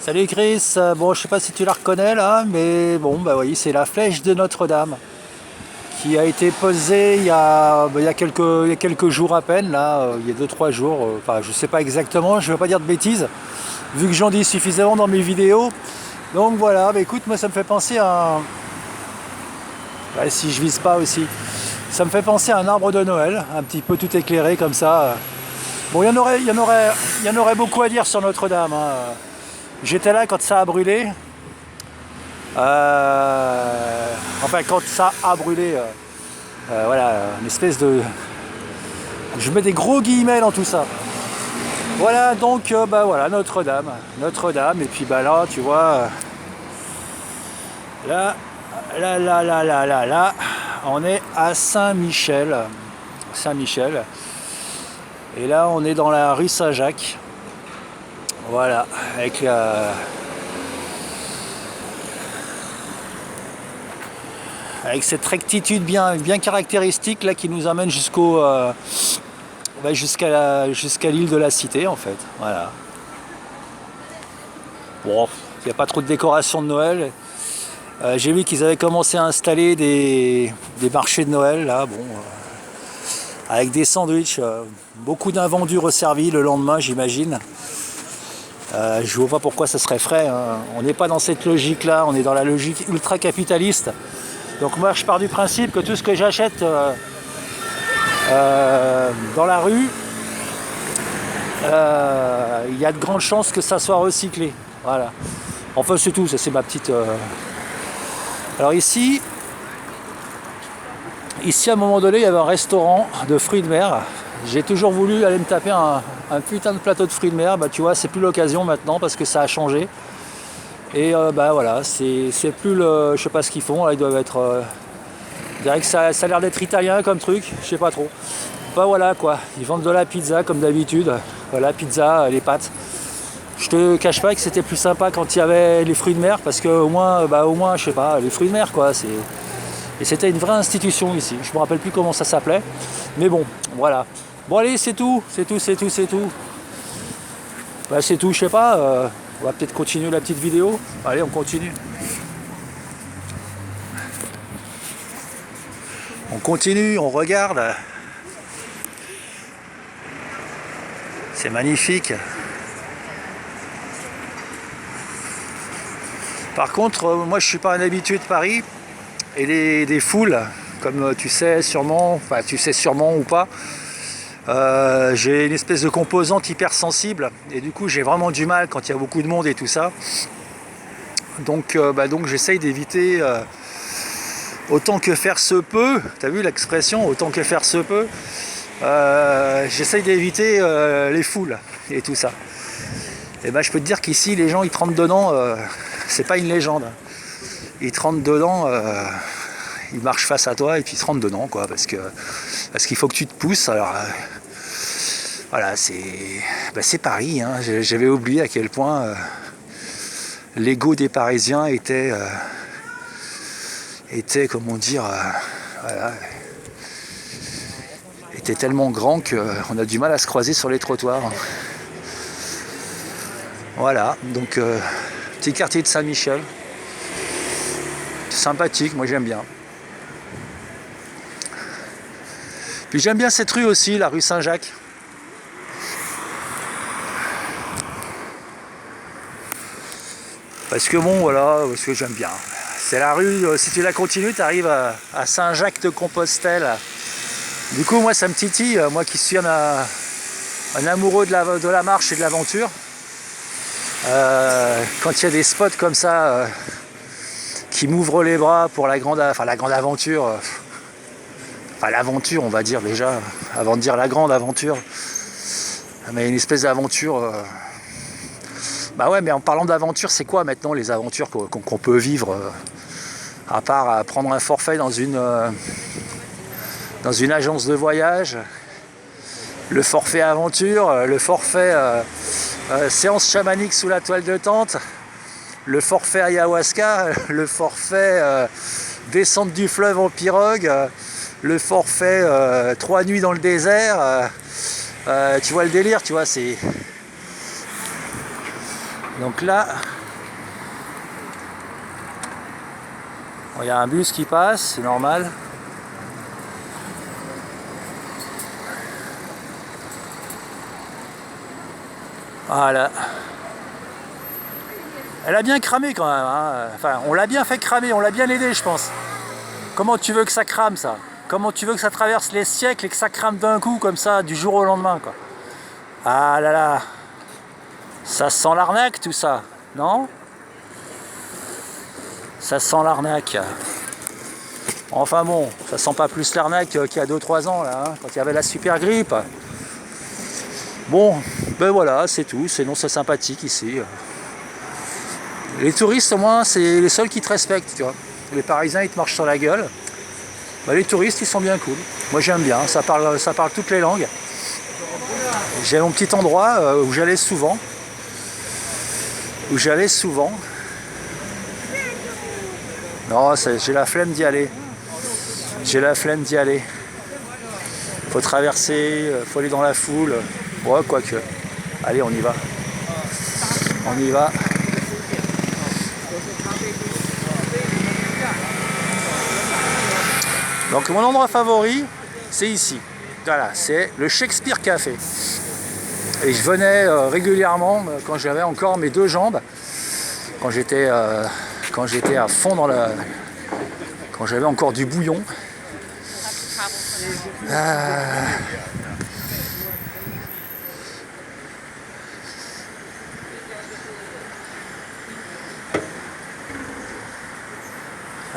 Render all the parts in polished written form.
Salut Chris, bon je sais pas si tu la reconnais là, mais bon bah oui c'est la flèche de Notre-Dame qui a été posée il y a quelques jours à peine là, il y a 2-3 jours, enfin je sais pas exactement, je veux pas dire de bêtises, vu que j'en dis suffisamment dans mes vidéos. Donc voilà, bah écoute moi ça me fait penser à ouais, si je vise pas aussi, ça me fait penser à un arbre de Noël, un petit peu tout éclairé comme ça. Bon il y en aurait beaucoup à dire sur Notre-Dame, hein. J'étais là quand ça a brûlé. Enfin, quand ça a brûlé, voilà, une espèce de. Je mets des gros guillemets dans tout ça. Voilà, donc, bah voilà, Notre-Dame. Notre-Dame, et puis bah là, tu vois, là, on est à Saint-Michel. Saint-Michel. Et là, on est dans la rue Saint-Jacques. Voilà, avec la. Avec cette rectitude bien caractéristique là qui nous amène jusqu'à l'île de la Cité en fait. Voilà. Bon, il n'y a pas trop de décoration de Noël. J'ai vu qu'ils avaient commencé à installer des marchés de Noël là, bon, avec des sandwichs, beaucoup d'invendus resservis le lendemain j'imagine. Je vois pas pourquoi ça serait frais, hein. On n'est pas dans cette logique là, on est dans la logique ultra capitaliste. Donc moi je pars du principe que tout ce que j'achète dans la rue, il y a de grandes chances que ça soit recyclé. Voilà. Enfin c'est tout, ça c'est ma petite. Alors ici à un moment donné il y avait un restaurant de fruits de mer. J'ai toujours voulu aller me taper un putain de plateau de fruits de mer. Bah tu vois c'est plus l'occasion maintenant parce que ça a changé. Et bah voilà, c'est plus le. Je sais pas ce qu'ils font, là ils doivent être. Je dirais que ça a l'air d'être italien comme truc, je sais pas trop. Bah voilà quoi, ils vendent de la pizza comme d'habitude. Voilà, pizza, les pâtes. Je te cache pas que c'était plus sympa quand il y avait les fruits de mer, parce que au moins, je sais pas, les fruits de mer quoi. Et c'était une vraie institution ici. Je me rappelle plus comment ça s'appelait. Mais bon, voilà. Bon allez, c'est tout. Bah c'est tout, je sais pas. On va peut-être continuer la petite vidéo. Allez, on continue. On continue, on regarde. C'est magnifique. Par contre, moi je suis pas un habitué de Paris et des foules, comme tu sais sûrement, enfin tu sais sûrement ou pas, j'ai une espèce de composante hypersensible et du coup j'ai vraiment du mal quand il y a beaucoup de monde et tout ça. Donc, donc j'essaye d'éviter autant que faire se peut. T'as vu l'expression autant que faire se peut. J'essaye d'éviter les foules et tout ça. Et ben je peux te dire qu'ici les gens ils te rentrent dedans, c'est pas une légende. Ils te rentrent dedans, ils marchent face à toi et puis ils te rentrent dedans quoi, parce qu'il faut que tu te pousses. Alors voilà, c'est Paris, hein. J'avais oublié à quel point l'ego des Parisiens était comment dire, voilà, était tellement grand qu'on a du mal à se croiser sur les trottoirs. Voilà, donc petit quartier de Saint-Michel. Sympathique, moi j'aime bien. Puis j'aime bien cette rue aussi, la rue Saint-Jacques. Parce que bon, voilà, parce que j'aime bien. C'est la rue, si tu la continues, tu arrives à Saint-Jacques-de-Compostelle. Du coup, moi ça me titille, moi qui suis un amoureux de la marche et de l'aventure. Quand il y a des spots comme ça qui m'ouvrent les bras pour la grande aventure, enfin l'aventure on va dire déjà, avant de dire la grande aventure, mais une espèce d'aventure. Bah ouais, mais en parlant d'aventure, c'est quoi maintenant les aventures qu'on peut vivre, à part prendre un forfait dans une agence de voyage, le forfait aventure, le forfait séance chamanique sous la toile de tente, le forfait ayahuasca, le forfait descente du fleuve en pirogue, le forfait 3 nuits dans le désert. Tu vois le délire, tu vois, c'est... Donc là, il y a un bus qui passe, c'est normal. Voilà. Elle a bien cramé quand même, hein. Enfin, on l'a bien fait cramer, on l'a bien aidé, je pense. Comment tu veux que ça crame, ça? Comment tu veux que ça traverse les siècles et que ça crame d'un coup, comme ça, du jour au lendemain, quoi? Ah là là. Ça sent l'arnaque, tout ça, non? Ça sent l'arnaque. Enfin bon, ça sent pas plus l'arnaque qu'il y a 2-3 ans, là, hein, quand il y avait la super grippe. Bon, ben voilà, c'est tout, sinon c'est sympathique ici. Les touristes, au moins, c'est les seuls qui te respectent, tu vois. Les Parisiens, ils te marchent sur la gueule. Ben, les touristes, ils sont bien cool. Moi, j'aime bien, ça parle toutes les langues. J'ai mon petit endroit où j'allais souvent. Non, j'ai la flemme d'y aller. Faut traverser, faut aller dans la foule. Ouais, quoique. Allez, on y va. Donc mon endroit favori, c'est ici. Voilà, c'est le Shakespeare Café. Et je venais régulièrement quand j'avais encore mes 2 jambes, quand j'étais à fond quand j'avais encore du bouillon.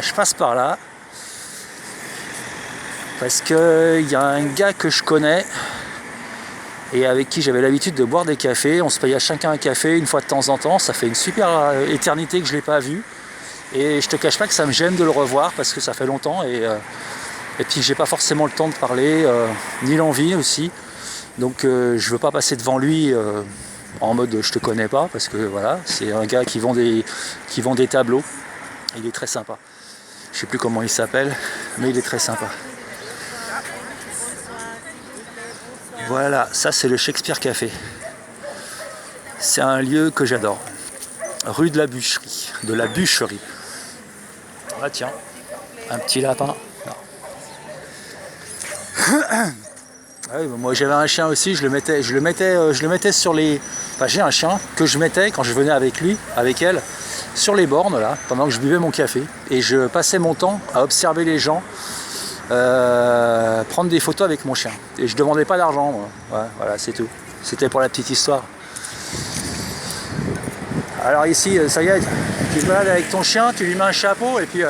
Je passe par là parce qu'il y a un gars que je connais et avec qui j'avais l'habitude de boire des cafés. On se payait chacun un café une fois de temps en temps. Ça fait une super éternité que je ne l'ai pas vu. Et je te cache pas que ça me gêne de le revoir parce que ça fait longtemps et puis j'ai pas forcément le temps de parler, ni l'envie aussi. Donc je veux pas passer devant lui en mode je te connais pas, parce que voilà, c'est un gars qui vend des tableaux. Il est très sympa. Je sais plus comment il s'appelle, mais il est très sympa. Voilà, ça c'est le Shakespeare Café. C'est un lieu que j'adore. Rue de la Bûcherie. Ah tiens, un petit lapin. Ouais, moi j'avais un chien aussi, je le mettais sur les... Enfin j'ai un chien que je mettais quand je venais avec elle, sur les bornes là, pendant que je buvais mon café. Et je passais mon temps à observer les gens, prendre des photos avec mon chien. Et je demandais pas d'argent, moi. Ouais, voilà, c'est tout. C'était pour la petite histoire. Alors ici, ça y est, tu te balades avec ton chien, tu lui mets un chapeau, et puis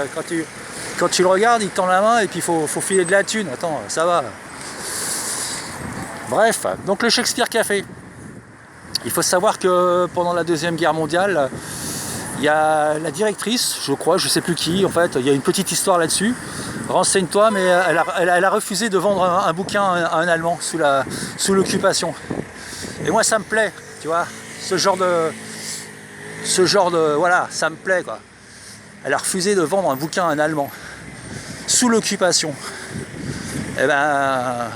quand tu le regardes, il te tend la main, et puis il faut filer de la thune. Attends, ça va. Bref, donc le Shakespeare Café. Il faut savoir que pendant la Deuxième Guerre mondiale, il y a la directrice, je crois, je sais plus qui, en fait, il y a une petite histoire là-dessus. Renseigne-toi, mais elle a refusé de vendre un bouquin à un Allemand sous l'occupation. Et moi, ça me plaît, tu vois, ce genre de... Voilà, ça me plaît, quoi. Elle a refusé de vendre un bouquin à un Allemand sous l'occupation. Et ben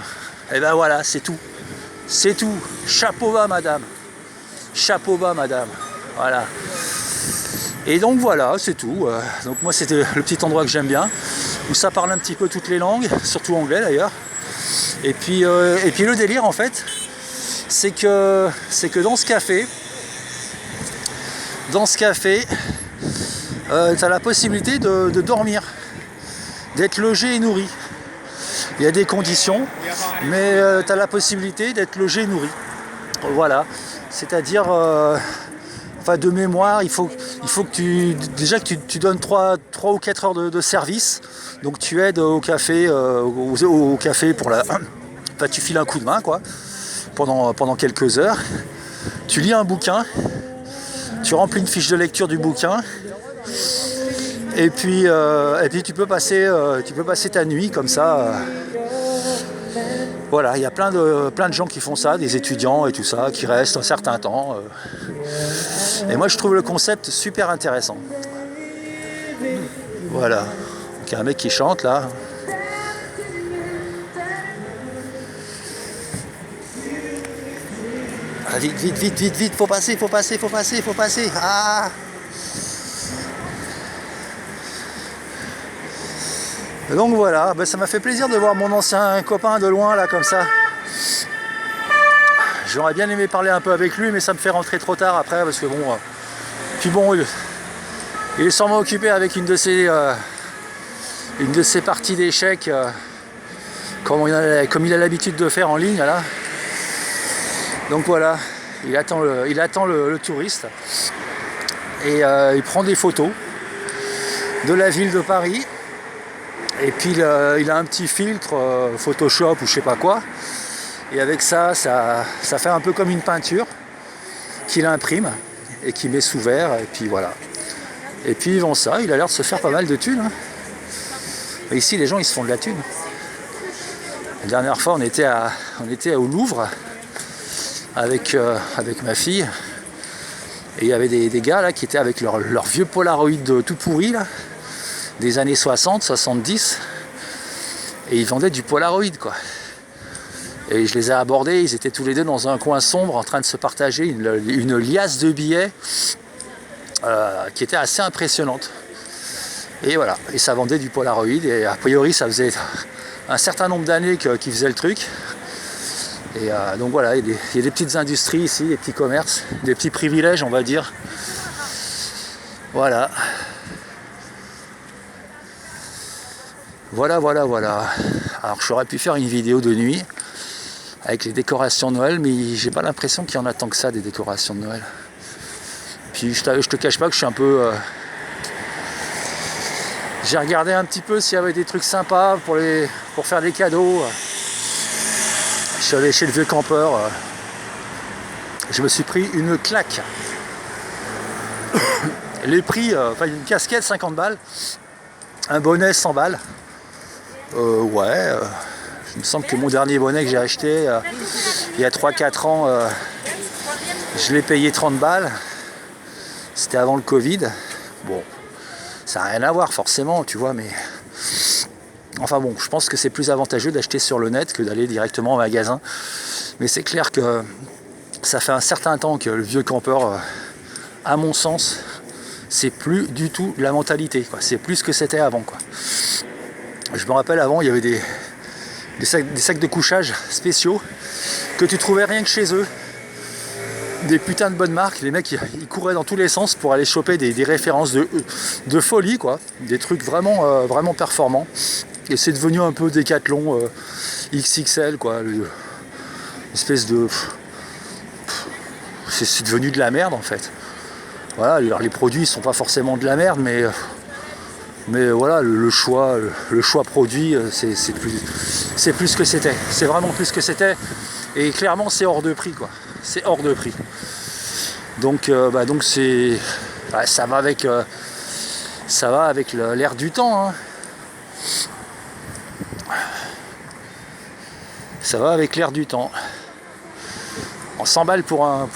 voilà, c'est tout. C'est tout. Chapeau bas, madame. Voilà. Et donc voilà, c'est tout. Donc moi, c'était le petit endroit que j'aime bien, où ça parle un petit peu toutes les langues, surtout anglais d'ailleurs. Et puis le délire, en fait, c'est que dans ce café, tu as la possibilité de dormir, d'être logé et nourri. Il y a des conditions, mais tu as la possibilité d'être logé et nourri. Voilà, c'est-à-dire, de mémoire, il faut que tu donnes 3 ou 4 heures de service. Donc tu aides au café, au café pour la... Enfin, tu files un coup de main, quoi, pendant quelques heures. Tu lis un bouquin, tu remplis une fiche de lecture du bouquin. Et puis tu peux passer ta nuit comme ça. Voilà, il y a plein de gens qui font ça, des étudiants et tout ça, qui restent un certain temps. Et moi, je trouve le concept super intéressant. Voilà. Donc, il y a un mec qui chante là. Ah, vite, vite, vite, vite, vite, faut passer, faut passer, faut passer, faut passer. Ah. Et donc voilà, ben ça m'a fait plaisir de voir mon ancien copain de loin là comme ça. J'aurais bien aimé parler un peu avec lui, mais ça me fait rentrer trop tard après parce que bon. Puis bon, il est sûrement occupé avec une de ses parties d'échecs, comme il a l'habitude de faire en ligne là. Donc voilà, il attend le touriste et il prend des photos de la ville de Paris. Et puis il a un petit filtre Photoshop ou je sais pas quoi. Et avec ça fait un peu comme une peinture qu'il imprime et qu'il met sous verre. Et puis voilà. Et puis ils vend ça, il a l'air de se faire pas mal de thunes. Hein. Et ici les gens ils se font de la thune. La dernière fois on était au Louvre avec ma fille. Et il y avait des gars là qui étaient avec leur vieux Polaroid tout pourri là. Des années 60, 70, et ils vendaient du Polaroid quoi. Et je les ai abordés, ils étaient tous les deux dans un coin sombre en train de se partager une liasse de billets qui était assez impressionnante. Et voilà, et ça vendait du Polaroid, et a priori ça faisait un certain nombre d'années qu'ils faisaient le truc. Et donc voilà, il y a des petites industries ici, des petits commerces, des petits privilèges on va dire. Voilà. Voilà. Alors j'aurais pu faire une vidéo de nuit avec les décorations de Noël, mais j'ai pas l'impression qu'il y en a tant que ça des décorations de Noël. Puis je te cache pas que je suis un peu... J'ai regardé un petit peu s'il y avait des trucs sympas pour faire des cadeaux. Je suis allé chez le vieux campeur. Je me suis pris une claque. Les prix, une casquette 50 balles, un bonnet 100 balles. Il me semble que mon dernier bonnet que j'ai acheté il y a 3-4 ans, je l'ai payé 30 balles. C'était avant le Covid. Bon, ça n'a rien à voir forcément, tu vois, mais... Enfin bon, je pense que c'est plus avantageux d'acheter sur le net que d'aller directement au magasin. Mais c'est clair que ça fait un certain temps que le vieux campeur, à mon sens, c'est plus du tout la mentalité, quoi. C'est plus ce que c'était avant, quoi. Je me rappelle avant, il y avait des sacs de couchage spéciaux que tu trouvais rien que chez eux. Des putains de bonnes marques. Les mecs, ils couraient dans tous les sens pour aller choper des références de folie, quoi. Des trucs vraiment, vraiment performants. Et c'est devenu un peu Décathlon XXL, quoi. Une espèce de... C'est devenu de la merde, en fait. Voilà, alors les produits sont pas forcément de la merde, mais voilà, le choix produit, c'est plus ce que c'était. C'est vraiment plus ce que c'était. Et clairement, c'est hors de prix, quoi. C'est hors de prix. Donc c'est, ça va avec l'air du temps. Hein. Ça va avec l'air du temps. On s'emballe pour un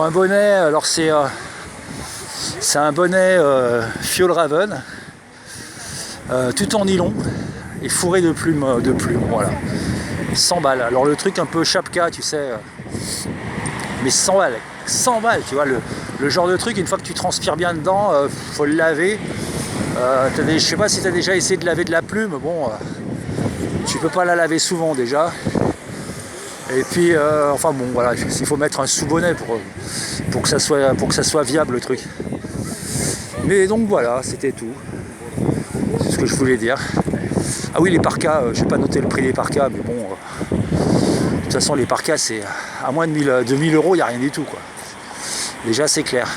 bonnet. Alors c'est un bonnet Fjällräven, tout en nylon et fourré de plumes, voilà. 100 balles. Alors le truc un peu chapka, tu sais, mais 100 balles. 100 balles, tu vois, le genre de truc, une fois que tu transpires bien dedans, faut le laver. Je sais pas si tu as déjà essayé de laver de la plume, bon, tu peux pas la laver souvent déjà. Et puis, enfin bon, voilà, il faut mettre un sous-bonnet pour que ça soit viable le truc. Mais donc voilà, c'était tout. C'est ce que je voulais dire. Ah oui, les parkas, je n'ai pas noté le prix des parkas, mais bon, de toute façon, les parkas, c'est à moins de 1000 €, il n'y a rien du tout, quoi. Déjà, c'est clair.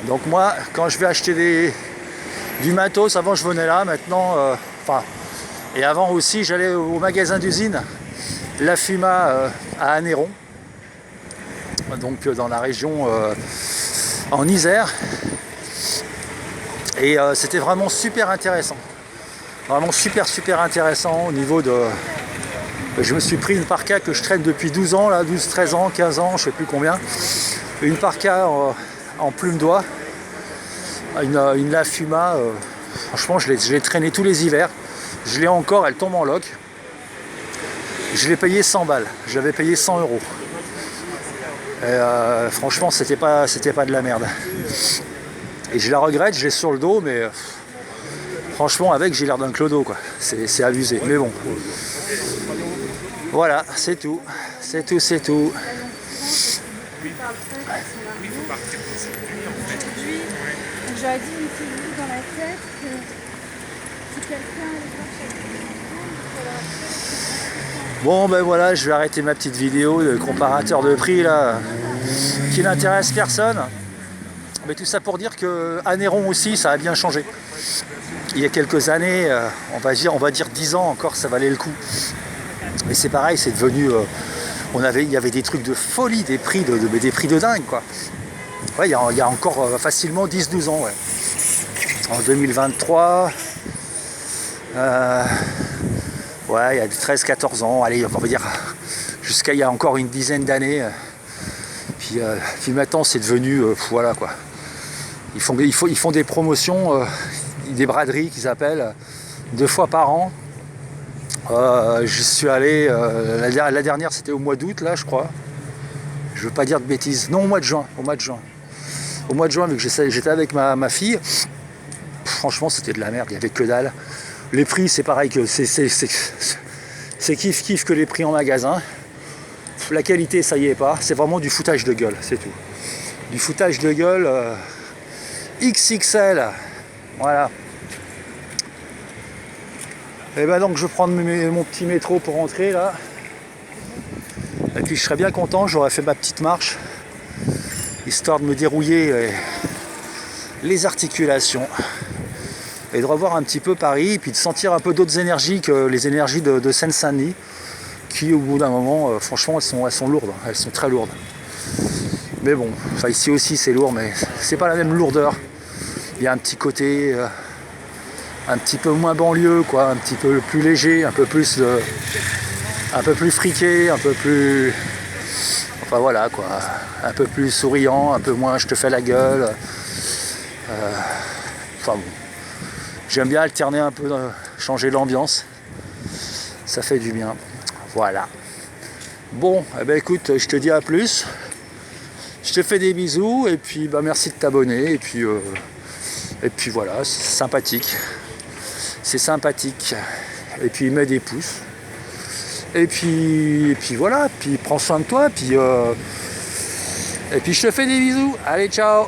Donc moi, quand je vais acheter du matos, avant je venais là, maintenant, et avant aussi, j'allais au magasin d'usine, La Fuma à Anneyron, donc dans la région en Isère. Et c'était vraiment super intéressant. Vraiment super intéressant au niveau de... Je me suis pris une parka que je traîne depuis 12 ans, là, 12, 13 ans, 15 ans, je sais plus combien. Une parka en plume d'oie. Une La Fuma. Franchement, je l'ai traînée tous les hivers. Je l'ai encore, elle tombe en loc. Je l'ai payé 100 balles, je l'avais payé 100 euros. Et franchement, c'était pas de la merde. Et je la regrette, je l'ai sur le dos, mais franchement, avec, j'ai l'air d'un clodo, quoi. C'est abusé, mais bon. Voilà, c'est tout. C'est tout, c'est tout. J'aurais dit une petite dans la tête que si quelqu'un allait voir chaque Bon ben voilà, je vais arrêter ma petite vidéo de comparateur de prix là, qui n'intéresse personne. Mais tout ça pour dire que à Néron aussi, ça a bien changé. Il y a quelques années, on va dire 10 ans encore, ça valait le coup. Mais c'est pareil, c'est devenu... il y avait des trucs de folie, des prix de dingue, quoi. Ouais, il y a encore facilement 10-12 ans, ouais. En 2023, ouais, il y a 13-14 ans, allez, on va dire jusqu'à il y a encore une dizaine d'années. Puis maintenant, c'est devenu, voilà, quoi. Ils font des promotions, des braderies qu'ils appellent, 2 fois par an. Je suis allé, la dernière c'était au mois d'août, là, je crois. Je veux pas dire de bêtises. Non, au mois de juin. Au mois de juin, vu que j'étais avec ma fille, franchement, c'était de la merde, il n'y avait que dalle. Les prix, c'est pareil que c'est kiff que les prix en magasin. La qualité, ça y est pas. C'est vraiment du foutage de gueule, c'est tout. Du foutage de gueule XXL. Voilà. Et ben donc je vais prendre mon petit métro pour rentrer là. Et puis je serais bien content, j'aurais fait ma petite marche, histoire de me dérouiller les articulations. Et de revoir un petit peu Paris, et puis de sentir un peu d'autres énergies que les énergies de Seine-Saint-Denis, qui au bout d'un moment, franchement, elles sont lourdes, elles sont très lourdes. Mais bon, enfin ici aussi c'est lourd, mais c'est pas la même lourdeur. Il y a un petit côté un petit peu moins banlieue, quoi, un petit peu plus léger, un peu plus friqué, un peu plus, enfin voilà quoi, un peu plus souriant, un peu moins je te fais la gueule. Enfin bon, j'aime bien alterner un peu, changer l'ambiance, ça fait du bien. Voilà. Bon, eh ben écoute, je te dis à plus. Je te fais des bisous et puis bah merci de t'abonner et puis voilà, c'est sympathique. C'est sympathique. Et puis mets des pouces. Et puis voilà, puis prends soin de toi, et puis je te fais des bisous. Allez, ciao.